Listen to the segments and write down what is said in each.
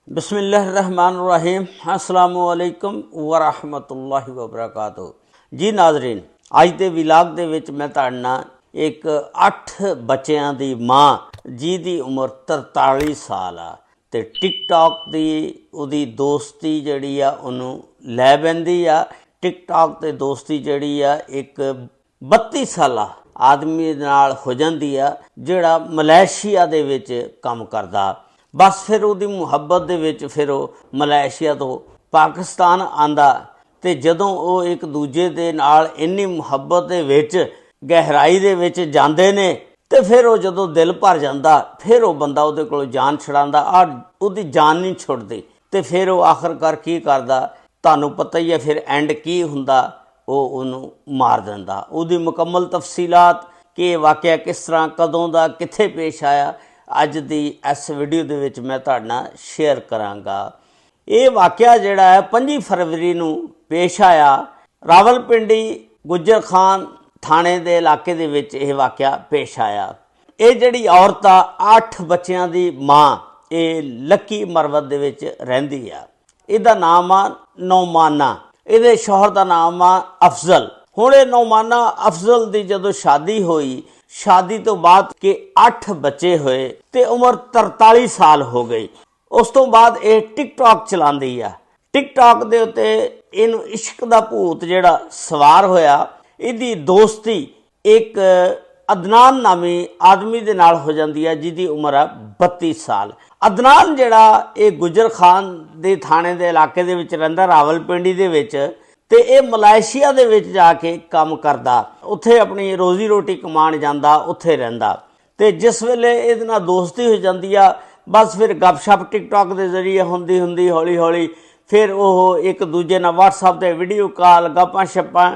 बिस्मिल्लाहिर्रहमानिर्रहीम अस्सलामुअलैकुम वरहमतुल्लाहि वबरकातुहू। जी नाजरीन, अज के विलाग दे विच मैं तुहाडे नाल एक 8 बच्चों की माँ जिहदी उम्र 43 साल आ ते टिकटॉक की उहदी दोस्ती जिहड़ी आ उहनूं लै बैंदी आ। टिकटॉक ते दोस्ती जिहड़ी आ एक 32 साला आदमी नाल हो जाती आ जिहड़ा मलेशिया दे विच काम करदा। बस फिर उहदी मुहब्बत दे विच फिर वो मलेशिया तो पाकिस्तान आंदा ते जदों वो एक दूजे दे नाल इन्नी मुहब्बत दे विच गहराई दे विच जांदे ने ते फिर वो जदों दिल भर जांदा फिर वो बंदा उहदे कोलों जान छड़ांदा और उहदी जान नहीं छुड़दी ते फिर वो आखिरकार की करदा तुहानूं पता ही है फिर एंड की हुंदा, वो उहनूं मार दिंदा। उहदी मुकम्मल तफसीलात कि वाक़या किस तरह कदों दा कित्थे पेश आया अज दी इस वीडियो दे विच मैं तुहाडे नाल शेयर करांगा। ये वाक़या जिहड़ा है 5 फरवरी नूं पेश आया रावलपिंडी गुज्जर खान थाणे दे इलाके दे विच यह वाक़या पेश आया। ये जिहड़ी औरत आ 8 बच्चों की माँ ये लक्की मरवत दे विच रहिंदी आ। इहदा नाम आ नौमाना, इहदे शौहर का नाम आ अफजल। हुण ये नौमाना अफजल की जदों शादी हुई, शादी तो बाद के 8 बच्चे होए ते उम्र 43 साल हो गई। उस तो बाद ये टिकटॉक चलांदी आ। टिकटॉक दे उत्ते इहनूं इश्क दा भूत जिहड़ा सवार होया। इहदी दोस्ती एक अदनान नामी आदमी दे नाल हो जाती है जिहदी उम्र है 32 साल। अदनान जिहड़ा ये गुजर खान दे थाणे दे इलाके दे विच रहिंदा रावलपिंडी दे विच ते ये मलेशिया दे विच जाके काम करदा, उत्थे अपनी रोजी रोटी कमाण जांदा, उत्थे रहिंदा ते जिस वेले इहदे नाल दोस्ती हो जाती आ बस फिर गपशप टिकटॉक के जरिए हुंदी हुंदी हौली हौली फिर वो एक दूजे नाल व्हाट्सअप ते वीडियो कॉल गप्पां शप्पां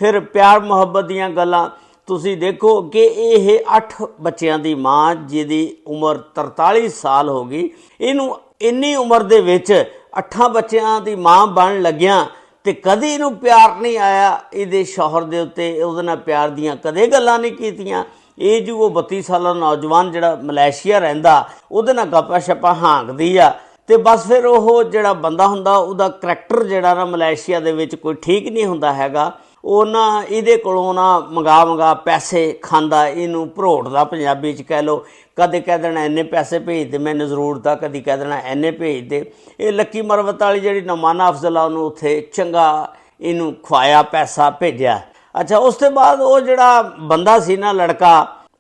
फिर प्यार मुहब्बत दीयां गल्लां। तुसीं देखो कि ये 8 बच्चों की माँ जिहदी उम्र 43 साल हो गई, इनू इन्नी उम्र दे विच 8 बच्चों की माँ बन लग्यां ते कदी इनू प्यार नहीं आया इहदे शौहर दे उत्ते, उहदे नाल प्यार दीयां कदे गल्लां नहीं कीतियां। ये जो वो 32 साला नौजवान जिहड़ा मलेशिया रहिंदा उहदे नाल गप्पां शप्पां हांकदी आ ते बस फिर वो जिहड़ा बंदा हुंदा उहदा करैक्टर जिहड़ा ना मलेशिया दे विच कोई ठीक नहीं हुंदा हैगा। ਉਹ ਨਾ ਇਹਦੇ ਕੋਲੋਂ ਨਾ ਮੰਗਾ ਪੈਸੇ ਖਾਂਦਾ, ਇਹਨੂੰ ਭਰੋੜਦਾ ਪੰਜਾਬੀ 'ਚ ਕਹਿ ਲਓ। ਕਦੇ ਕਹਿ ਦੇਣਾ ਇੰਨੇ ਪੈਸੇ ਭੇਜ ਦੇ ਮੈਨੂੰ ਜ਼ਰੂਰਤ ਆ, ਕਦੀ ਕਹਿ ਦੇਣਾ ਇੰਨੇ ਭੇਜ ਦੇ। ਇਹ ਲੱਕੀ ਮਰਵਤ ਵਾਲੀ ਜਿਹੜੀ ਨੌਮਾਨਾ ਅਫਜ਼ਲ ਆ ਉਹਨੂੰ ਉੱਥੇ ਚੰਗਾ ਇਹਨੂੰ ਖਵਾਇਆ, ਪੈਸਾ ਭੇਜਿਆ। ਅੱਛਾ, ਉਸ ਤੋਂ ਬਾਅਦ ਉਹ ਜਿਹੜਾ ਬੰਦਾ ਸੀ ਨਾ ਲੜਕਾ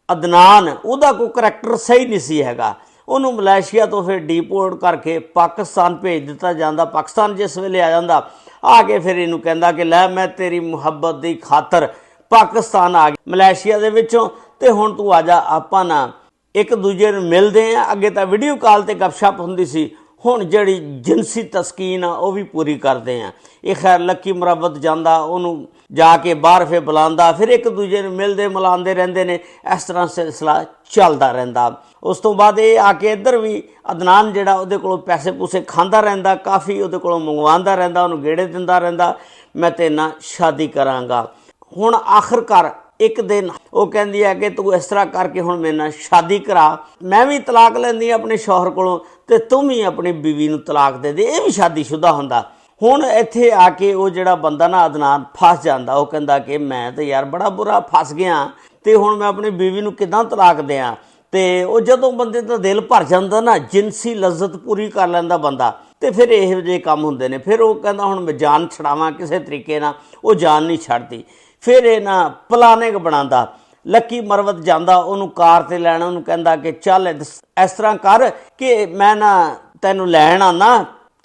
ਅਦਨਾਨ, ਉਹਦਾ ਕੋਈ ਕਰੈਕਟਰ ਸਹੀ ਨਹੀਂ ਸੀ ਹੈਗਾ। ਉਹਨੂੰ ਮਲੇਸ਼ੀਆ ਤੋਂ ਫਿਰ ਡੀਪੋਰਟ ਕਰਕੇ ਪਾਕਿਸਤਾਨ ਭੇਜ ਦਿੱਤਾ ਜਾਂਦਾ। ਪਾਕਿਸਤਾਨ जिस ਵੇਲੇ ਆ ਜਾਂਦਾ आ के फिर इनू कहंदा कि लै मैं तेरी मुहब्बत की खातर पाकिस्तान आ गया मलेशिया दे विचों ते हुण तू आ जा, आपां ना एक दूजे नूं मिलदे आ। अगे तां वीडियो कॉल ते गपशप हुंदी सी, हुण जिहड़ी जिनसी तस्कीन आ वो भी पूरी करदे आ। ये खैर लक्की मुरब्बत जांदा, उहनूं जाके बाहर फिर बुलांदा, फिर एक दूजे नूं मिलदे मिलांदे रहिंदे ने। इस तरह सिलसिला चलदा रहिंदा। उस तो बाद ये आके इधर भी अदनान जिहड़ा उहदे कोलों पैसे पूसे खांदा रहिंदा, काफ़ी उहदे कोलों मंगवांदा रहिंदा, उहनूं गेड़े दिंदा रहिंदा, मैं तेरे नाल शादी करांगा। हुण आखिरकार एक दिन वो कहंदी है कि तू इस तरह करके हुण मेरे नाल शादी करा, मैं भी तलाक लैंदी अपने शौहर कोलों ते तुम ही अपनी बीवी नूं तलाक दे दे। ये भी शादीशुदा हुंदा। हुण इत्थे आके वो जिहड़ा बंदा ना अदनान फस जांदा। वो कहंदा कि मैं तो यार बड़ा बुरा फस गया ते हुण मैं अपनी बीवी नूं किदां तलाक देआं। ते वो जदों बंदे दा दिल भर जांदा ना, जिनसी लज्जत पूरी कर लैंदा बंदा, ते फिर इहो ਜਿਹੇ ਕੰਮ ਹੁੰਦੇ ਨੇ। फिर वो कहंदा हुण मैं जान छड़ावां किसी तरीके नाल, वो जान नहीं छड्डदी। फिर ये ना प्लानिंग बनांदा। लक्की मरवत जांदा उहनूं कार ते लैण, उहनूं कहंदा कि चल इस तरह कर कि मैं ना तैनूं लैण आना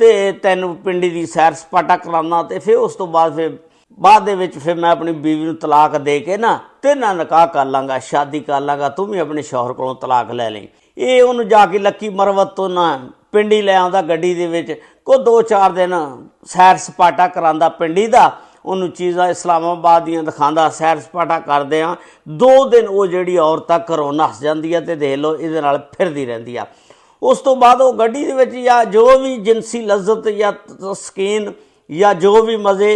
ते तैनूं पिंडी दी सैर सपाटा कराना ते फिर उस तो बाद फिर मैं अपनी बीवी नूं तलाक दे के ना तेरे नाल निकाह कर लांगा, शादी कर लांगा, तू भी अपने शौहर कोलों तलाक लै लें। ये उहनूं जाके लक्की मरवत तो ना पिंडी लै आउंदा गड्डी दे विच, को 2-4 दिन सैर सपाटा करांदा पिंडी दा, उहनूं चीज़ां इस्लामाबाद दियां दिखांदा, सैर सपाटा करदे आ। 2 दिन वो जिहड़ी औरत आ घरों नस जांदी आ ते देख लो इहदे नाल फिरदी रहिंदी आ। उस तो बाद वो गड्डी दे विच या जो भी जिनसी लज्जत या तस्कीन या जो भी मज़े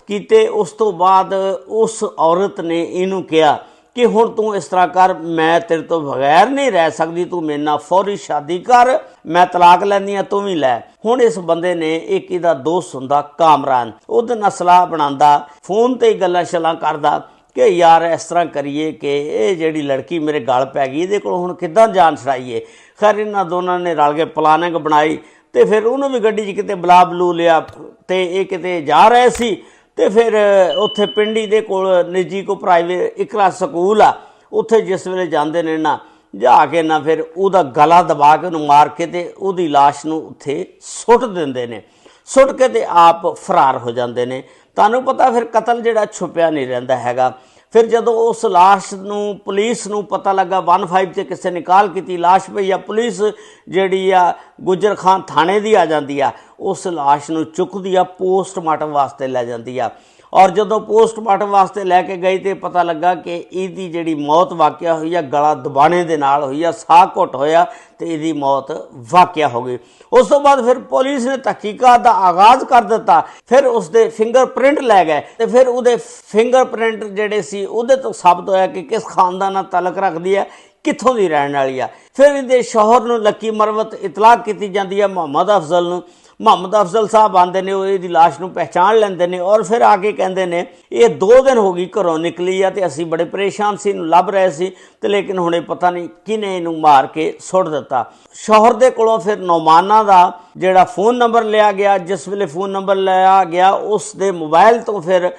कीते, उस तो बाद उस औरत ने इनू कहा कि हुण तू इस तरह कर, मैं तेरे तो बगैर नहीं रह सकती, तू मेरे नाल फौरी शादी कर, मैं तलाक लैंदी हाँ, तू भी लै। हुण इस बंदे ने एक इहदा दोस्त हुंदा कामरान, उहदे नाल सलाह बनांदा, फोन ते ही गल्लां शल्लां करदा कि यार इस तरह करिए कि ये जिहड़ी लड़की मेरे गल पै गई, इहदे कोलों हुण किद्दां जान छड़ाईए। खैर इन्हां दोनां ने रल के प्लानिंग बनाई ते फिर उहनूं भी गड्डी 'च किते बुला बलू लिया ते ये किते जा रहे सी। तो फिर उत्थे पिंडी दे कोल निजी को प्राइवेट इकरा स्कूल आ, उत्थे जिस वेले जांदे ने ना जाके ना फिर उहदा गला दबा के उहनूं मार के ते उहदी लाश नूं उत्थे सुੱਟ दिंदे ने। सुੱਟ के ते आप फरार हो जाते हैं। तुहानूं पता फिर कतल जिहड़ा छुपिया नहीं रहिंदा हैगा। फिर जदों उस लाश नूं पुलिस नूं पता लगा 15 'ते किसी ने कॉल की लाश पई आ, पुलिस जिहड़ी आ गुजर खान थाणे दी आ जांदी आ, उस लाश नूं चुकदी आ पोस्टमार्टम वास्ते लै जांदी आ। और जदों पोस्टमार्टम वास्ते लैके गई तो पता लगा कि इहदी जिहड़ी मौत वाकिया हुई है गला दबाने दे नाल हुई है, साह घुट होया तो इहदी मौत वाकिया हो गई। उस तो बाद फिर पुलिस ने तहकीकात का आगाज़ कर दिता। फिर उसके फिंगरप्रिंट लै गए तो फिर उहदे फिंगरप्रिंट जिहड़े सी उहदे तो साबित होया कि किस खानदान नाल तलक रखदी है, कित्थों दी रहण वाली आ। फिर इहदे शौहर नूं लकी मरवत इतलाक की जाती है मुहम्मद अफजल नूं। मुहम्मद अफजल साहब आते हैं, वो लाश नूं पहचान लेंदे ने और फिर आके कहते हैं ये 2 दिन हो गई घरों निकली आ ते असीं बड़े परेशान सी, लभ रहे सी ते लेकिन हुणे पता नहीं किने इहनूं मार के सुੱਟ दिता। शौहर दे कोलों फिर नौमाना दा जिहड़ा फोन नंबर लिया गया, जिस वेले फोन नंबर लिया गया उस दे मोबाइल तो फिर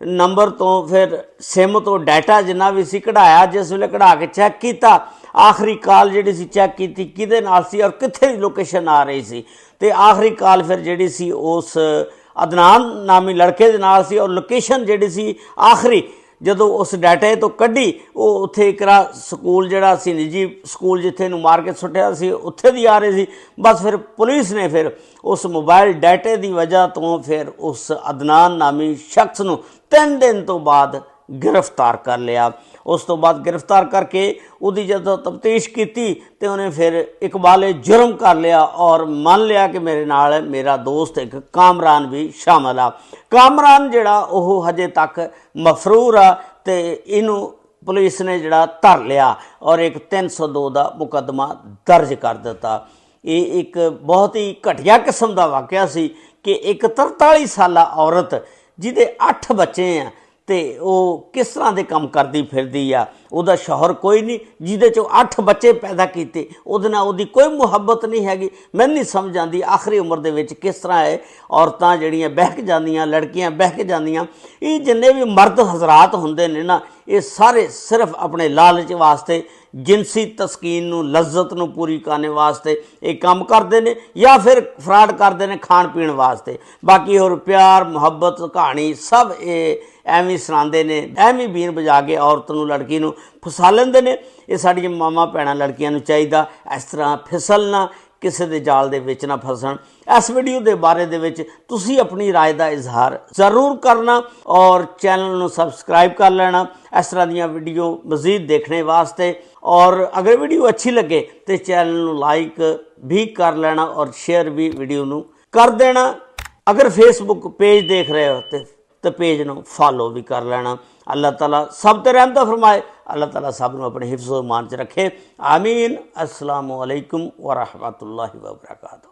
नंबर तो फिर सिम तो डाटा जिन्ना भी सी कढ़ाया। जिस वेले कढ़ा के चैक किया, आखिरी कॉल जिहड़ी सी चैक की किहदे नाल सी और कित्थे लोकेशन आ रही सी, ते आखिरी कॉल फिर जिहड़ी सी उस अदनान नामी लड़के दे नाल सी और लोकेशन जिहड़ी सी आखिरी जदों उस डाटे तो कड्ढी वो उत्थे इकरा स्कूल जिहड़ा सी निजी स्कूल जिथे नूं मार के सुੱਟਿਆ सी उत्थे दी आ रही सी। बस फिर पुलिस ने फिर उस मोबाइल डाटे की वजह तो फिर उस अदनान नामी शख्स नूं 3 दिन तो बाद गिरफ्तार कर लिया। उस तो बाद गिरफ्तार करके उसकी जदों तफ्तीश की तो उन्हें फिर इकबाले जुर्म कर लिया और मान लिया कि मेरे नाल मेरा दोस्त एक कामरान भी शामिल आ। कामरान जिहड़ा ओह हजे तक मफरूर आ ते इनू पुलिस ने जिहड़ा धर लिया और एक 302 का मुकदमा दर्ज कर दिता। ये एक बहुत ही घटिया किस्म का वाकया सी कि एक 43 साला औरत जिहदे 8 बच्चे हैं तो वो किस तरह के काम करती फिरदी आ। उहदा शौहर कोई नहीं, जिहदे चों 8 बच्चे पैदा किए, उहदे नाल उहदी कोई मुहब्बत नहीं हैगी। मैनूं नहीं समझ आती आखिरी उम्र दे विच किस तरह है औरतां जिहड़ियां बहक जांदियां, लड़कियां बहक जांदियां। ये जिन्ने भी मर्द हजरात हुंदे ने ना, ये सारे सिर्फ अपने लालच वास्ते, जिनसी तस्कीन नूं, लज्जत नूं पूरी करने वास्ते एक काम करते हैं या फिर फ्रॉड करते हैं खाण पीण वास्ते। बाकी होर प्यार मुहब्बत कहानी सब ये एवं सुनाते हैं, एवं बीन बजा के औरत नूं लड़की नूं फसा लेंदे ने। ये साडियां मावां भैणां लड़कियां नूं चाहीदा इस तरह फिसलना, किसी के जाल दे विच ना फसन। इस वीडियो के बारे दे विच तुसी अपनी राय का इजहार जरूर करना और चैनल नूं सबसक्राइब कर लेना इस तरह दीयां वीडियो मज़ीद देखने वास्ते। और अगर वीडियो अच्छी लगे तो चैनल नूं लाइक भी कर लेना और शेयर भी वीडियो नूं कर देना। अगर फेसबुक पेज देख रहे हो तो पेज नूं फॉलो भी कर लेना। अल्लाह ताला सब ते रहमत फरमाए, अल्लाह ताला सब नूं अपने हिफ्ज़ व ईमान च रखे। आमीन। अस्सलामु अलैकुम व रहमतुल्लाहि व बरकातुहू।